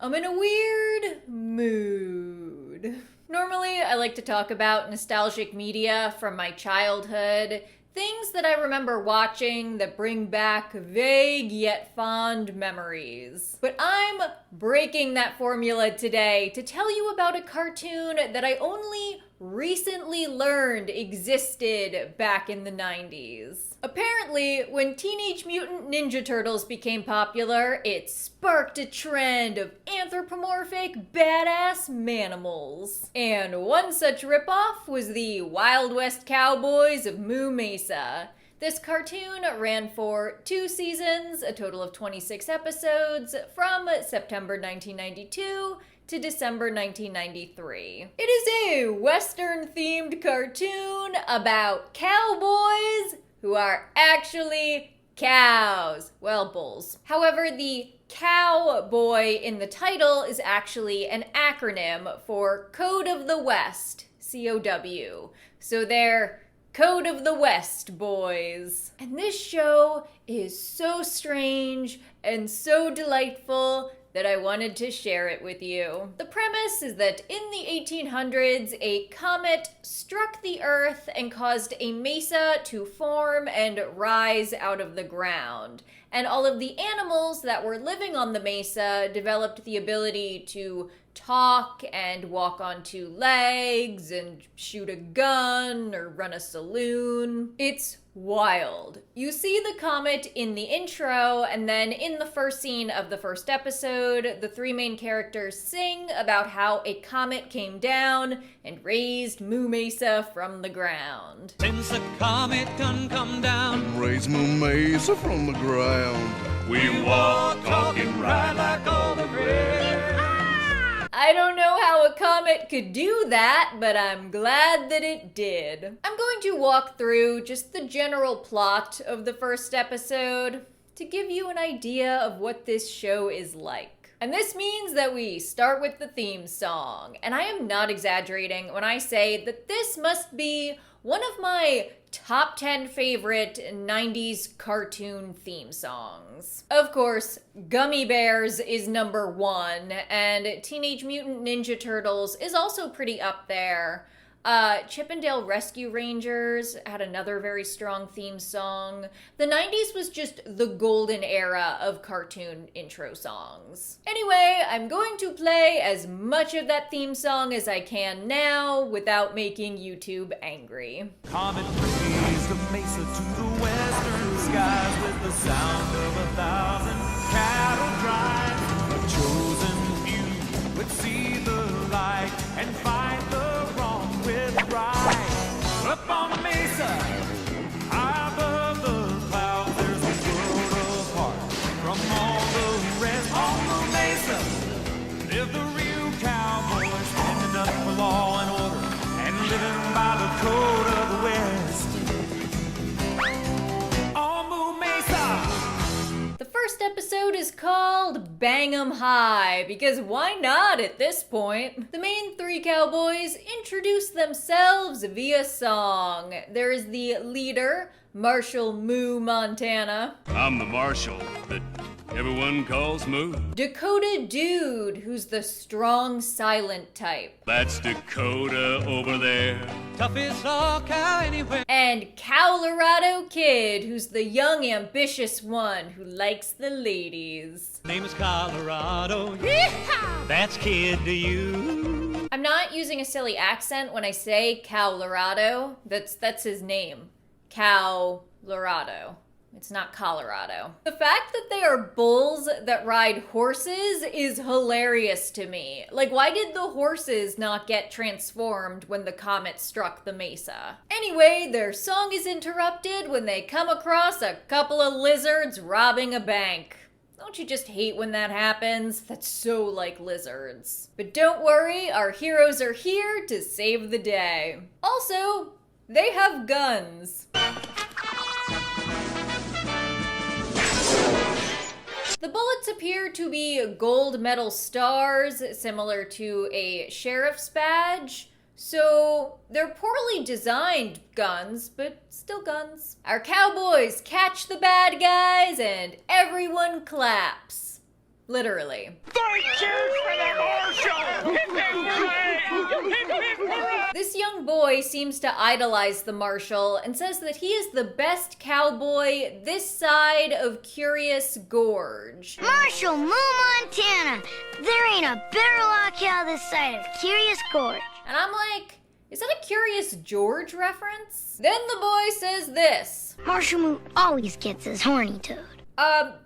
I'm in a weird mood. Normally, I like to talk about nostalgic media from my childhood, things that I remember watching that bring back vague yet fond memories. But I'm breaking that formula today to tell you about a cartoon that I only recently learned existed back in the 90s. Apparently, when Teenage Mutant Ninja Turtles became popular, it sparked a trend of anthropomorphic, badass manimals. And one such ripoff was the Wild West Cowboys of Moo Mesa. This cartoon ran for 2 seasons, a total of 26 episodes, from September 1992 to December 1993. It is a Western-themed cartoon about cowboys who are actually cows. Well, bulls. However, the cowboy in the title is actually an acronym for Code of the West, C.O.W. So they're Code of the West boys. And this show is so strange and so delightful that I wanted to share it with you. The premise is that in the 1800s, a comet struck the Earth and caused a mesa to form and rise out of the ground. And all of the animals that were living on the mesa developed the ability to talk and walk on 2 legs and shoot a gun or run a saloon. It's wild. You see the comet in the intro, and then in the first scene of the first episode, the 3 main characters sing about how a comet came down and raised Moo Mesa from the ground. Since the comet done come down, Raise Moo Mesa from the ground. we walk, talk, and ride like all the rest. I don't know how a comet could do that, but I'm glad that it did. I'm going to walk through just the general plot of the first episode to give you an idea of what this show is like. And this means that we start with the theme song. And I am not exaggerating when I say that this must be one of my top 10 favorite 90s cartoon theme songs. Of course, Gummy Bears is number 1, and Teenage Mutant Ninja Turtles is also pretty up there. Chippendale Rescue Rangers had another very strong theme song. The 90s was just the golden era of cartoon intro songs. Anyway, I'm going to play as much of that theme song as I can now without making YouTube angry. Comet raised the mesa to the western skies with the sound of 1,000 cattle drive. A chosen few would see the light and fight the wrong with right. Up on the mesa, high above the clouds, there's a world apart from all the rest. On the mesa live the real cowboys, standing up for law and order and living by the code of the West. On Moo Mesa. The first episode is called Bang 'em High, because why not at this point? The main 3 cowboys introduce themselves via song. There is the leader, Marshal Moo Montana. I'm the marshal that everyone calls Moo. Dakota Dude, who's the strong, silent type. That's Dakota over there. Toughest all cow anywhere. And Colorado Kid, who's the young, ambitious one who likes the ladies. Name is Colorado. Yeehaw! That's kid to you. I'm not using a silly accent when I say Colorado. That's his name. Colorado. It's not Colorado. The fact that they are bulls that ride horses is hilarious to me. Like, why did the horses not get transformed when the comet struck the mesa? Anyway, their song is interrupted when they come across a couple of lizards robbing a bank. Don't you just hate when that happens? That's so like lizards. But don't worry, our heroes are here to save the day. Also, they have guns. The bullets appear to be gold medal stars, similar to a sheriff's badge. So they're poorly designed guns, but still guns. Our cowboys catch the bad guys and everyone claps. Literally. This young boy seems to idolize the Marshal and says that he is the best cowboy this side of Curious Gorge. Marshal, Moo Montana, there ain't a better lockout this side of Curious Gorge. And I'm like, is that a Curious George reference? Then the boy says this. Marshal Moo always gets his horny toad.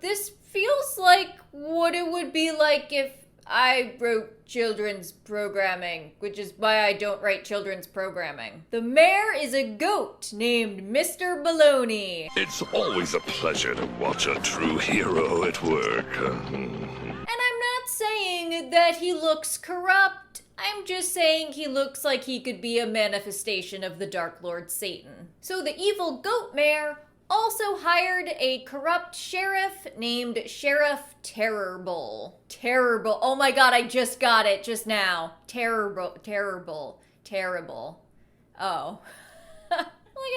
This feels like what it would be like if I wrote children's programming, which is why I don't write children's programming. The mayor is a goat named Mr. Baloney. It's always a pleasure to watch a true hero at work. And I'm not saying that he looks corrupt. I'm just saying he looks like he could be a manifestation of the Dark Lord Satan. So the evil goat mayor also hired a corrupt sheriff named Sheriff Terrible. Terrible. Oh my god, I just got it just now. Terrible. Oh. Look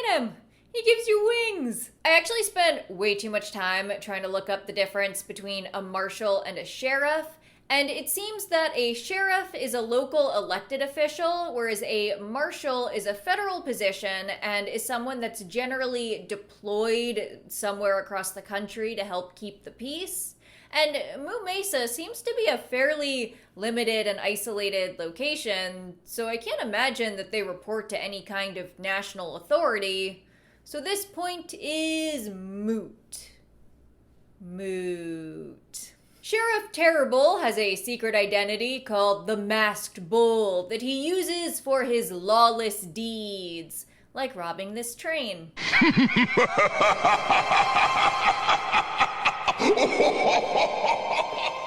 at him. He gives you wings. I actually spent way too much time trying to look up the difference between a marshal and a sheriff. And it seems that a sheriff is a local elected official, whereas a marshal is a federal position and is someone that's generally deployed somewhere across the country to help keep the peace. And Moo Mesa seems to be a fairly limited and isolated location, so I can't imagine that they report to any kind of national authority. So this point is moot. Moot. Sheriff Terrible has a secret identity called the Masked Bull that he uses for his lawless deeds, like robbing this train.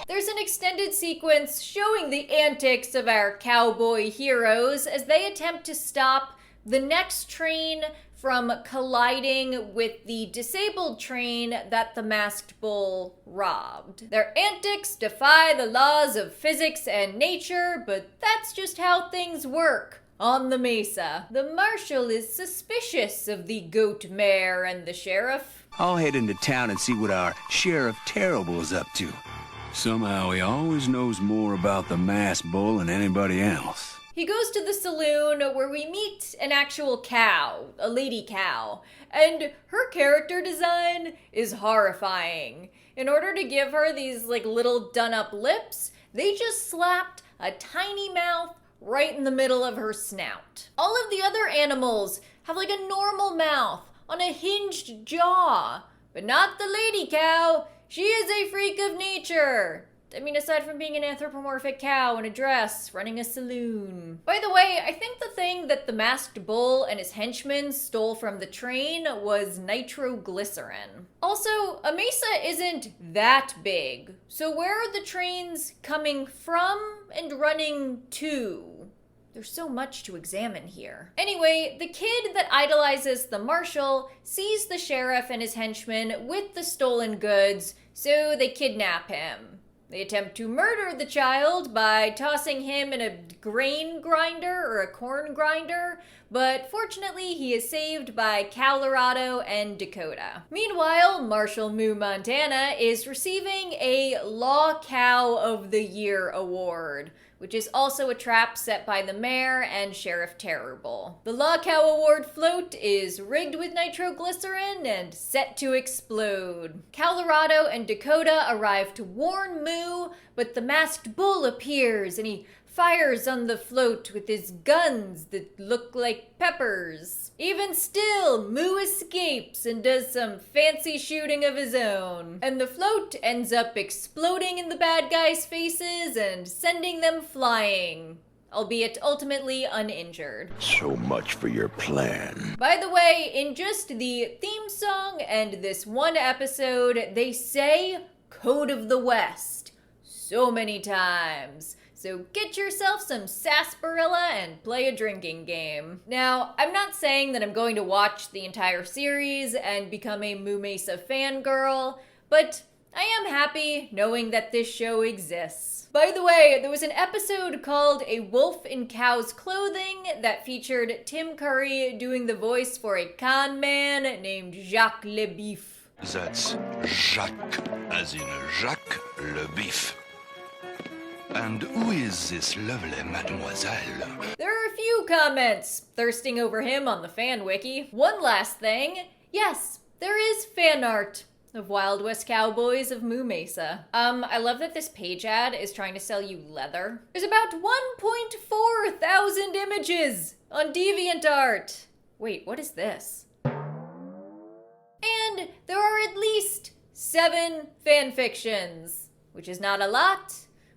There's an extended sequence showing the antics of our cowboy heroes as they attempt to stop the next train from colliding with the disabled train that the Masked Bull robbed. Their antics defy the laws of physics and nature, but that's just how things work on the Mesa. The marshal is suspicious of the goat mayor and the sheriff. I'll head into town and see what our Sheriff Terrible is up to. Somehow he always knows more about the Masked Bull than anybody else. He goes to the saloon where we meet an actual cow, a lady cow, and her character design is horrifying. In order to give her these little done-up lips, they just slapped a tiny mouth right in the middle of her snout. All of the other animals have a normal mouth on a hinged jaw, but not the lady cow. She is a freak of nature. I mean, aside from being an anthropomorphic cow in a dress, running a saloon. By the way, I think the thing that the Masked Bull and his henchmen stole from the train was nitroglycerin. Also, a mesa isn't that big, so where are the trains coming from and running to? There's so much to examine here. Anyway, the kid that idolizes the marshal sees the sheriff and his henchmen with the stolen goods, so they kidnap him. They attempt to murder the child by tossing him in a grain grinder or a corn grinder, but fortunately he is saved by Colorado and Dakota. Meanwhile, Marshal Moo Montana is receiving a Law Cow of the Year award, which is also a trap set by the mayor and Sheriff Terrible. The Law Cow Award float is rigged with nitroglycerin and set to explode. Colorado and Dakota arrive to warn Moo, but the Masked Bull appears and he fires on the float with his guns that look like peppers. Even still, Moo escapes and does some fancy shooting of his own. And the float ends up exploding in the bad guys' faces and sending them flying, albeit ultimately uninjured. So much for your plan. By the way, in just the theme song and this one episode, they say Code of the West so many times. So get yourself some sarsaparilla and play a drinking game. Now, I'm not saying that I'm going to watch the entire series and become a Moo Mesa fangirl, but I am happy knowing that this show exists. By the way, there was an episode called A Wolf in Cow's Clothing that featured Tim Curry doing the voice for a con man named Jacques Le Beef. That's Jacques, as in Jacques Le Beef. And who is this lovely mademoiselle? There are a few comments thirsting over him on the fan wiki. One last thing. Yes, there is fan art of Wild West Cowboys of Moo Mesa. I love that this page ad is trying to sell you leather. There's about 1.4 thousand images on DeviantArt. Wait, what is this? And there are at least 7 fanfictions, which is not a lot,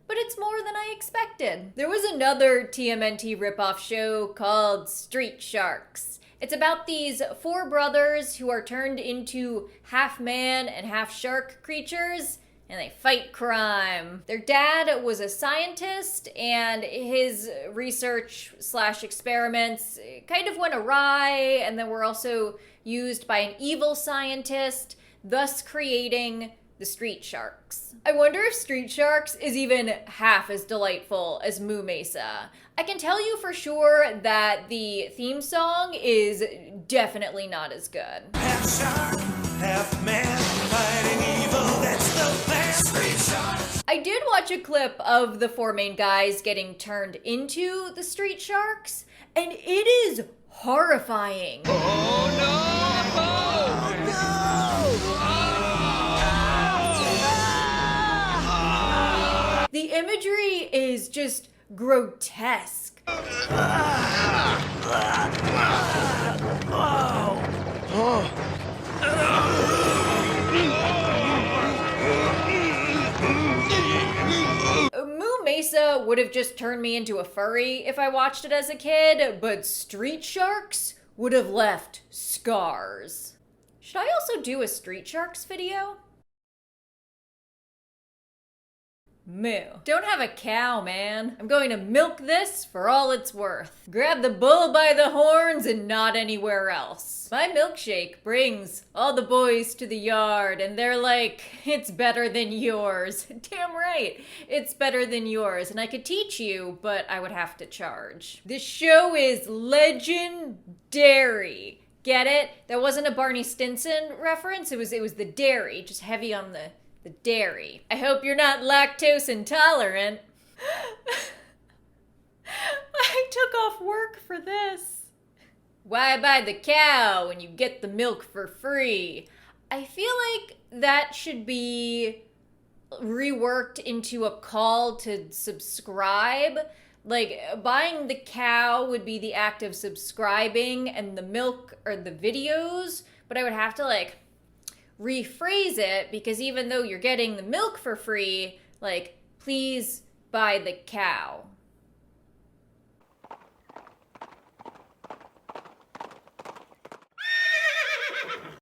but it's more than I expected. There was another TMNT ripoff show called Street Sharks. It's about these 4 brothers who are turned into half man and half shark creatures, and they fight crime. Their dad was a scientist, and his research/experiments kind of went awry, and then were also used by an evil scientist, thus creating the Street Sharks. I wonder if Street Sharks is even half as delightful as Moo Mesa. I can tell you for sure that the theme song is definitely not as good. Half shark, half man, fighting evil, that's the plan. Street Sharks. I did watch a clip of the 4 main guys getting turned into the Street Sharks, and it is horrifying. The imagery is just grotesque. Moo Mesa would have just turned me into a furry if I watched it as a kid, but Street Sharks would have left scars. Should I also do a Street Sharks video? Moo. Don't have a cow, man. I'm going to milk this for all it's worth. Grab the bull by the horns and not anywhere else. My milkshake brings all the boys to the yard, and they're like, it's better than yours. Damn right, it's better than yours, and I could teach you, but I would have to charge. This show is legendary. Get it? That wasn't a Barney Stinson reference. It was the dairy, just heavy on the dairy. I hope you're not lactose intolerant. I took off work for this. Why buy the cow when you get the milk for free? I feel like that should be reworked into a call to subscribe. Like, buying the cow would be the act of subscribing, and the milk are the videos, but I would have to, like, rephrase it, because even though you're getting the milk for free, like, please buy the cow.